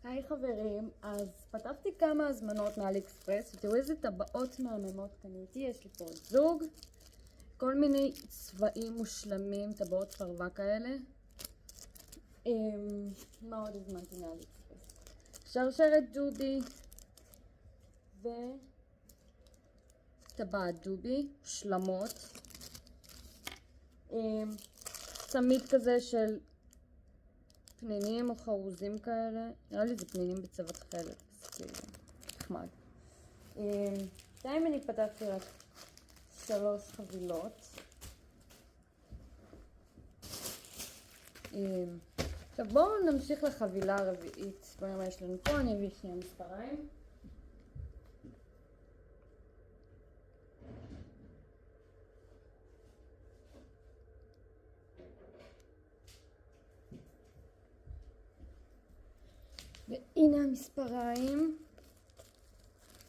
היי חברים, אז פתחתי כמה הזמנות מאלי אקספרס ותראו איזה טבעות מהממות קניתי. יש לי פה זוג, כל מיני צבעים מושלמים, טבעות פרווה כאלה. מה עוד הזמנתי מאלי אקספרס? שרשרת דובי וטבעת דובי, שלמות, צמיד כזה של פנינים או חרוזים כאלה, נראה לי זה פנינים בצבע תכלת, אז כאילו נחמד. אני פתחתי רק 3 חבילות. עכשיו בואו נמשיך לחבילה הרביעית. בואו נראה מה יש לנו פה, אני אביא שני מספריים. והנה המספריים.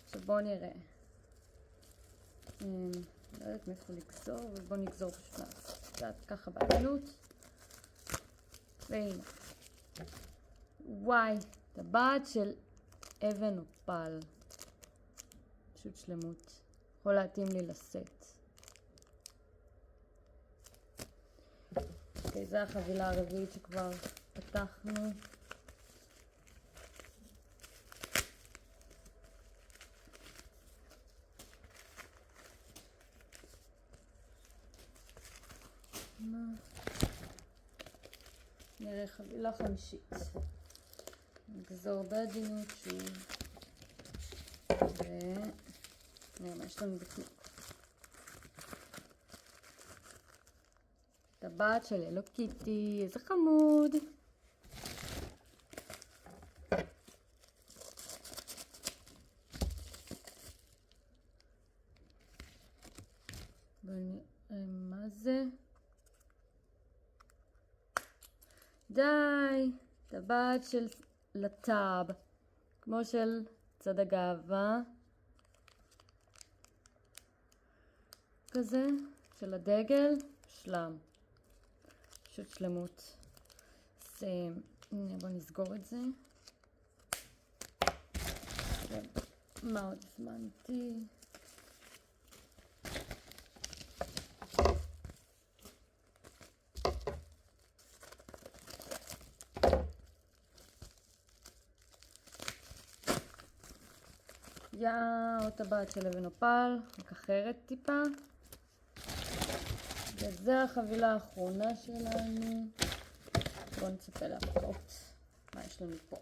עכשיו בואו נראה. לא יודעת מאיפה לגזור, אבל בואו נגזור פשוט קצת ככה בעלות. והנה. וואי, טבעת של אבן אופל. פשוט שלמות. יכול להתאים לי לסט. אוקיי, זו החבילה הרביעית שכבר פתחנו. נראה חבילה חמישית. נגזור בעדינות שוב. ונראה מה יש לנו בפנים. טבעת של הלו קיטי, איזה חמוד. בואו נראה מה זה. די, טבעת של לטאב, כמו של צד הגאווה, כזה, של הדגל, שלם, פשוט שלמות. אז בואו נסגור את זה. מה עוד הזמנתי? עוד טבעת של אבן אופל, רק אחרת טיפה. וזו החבילה האחרונה שלנו. בואו נצפה להפקות. מה יש לנו פה?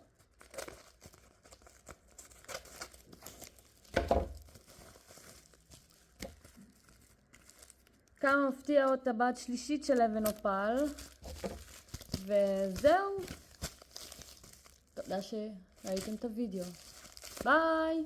כמה מפתיע, עוד טבעת שלישית של אבן אופל. וזהו. תודה שראיתם את הוידאו. ביי!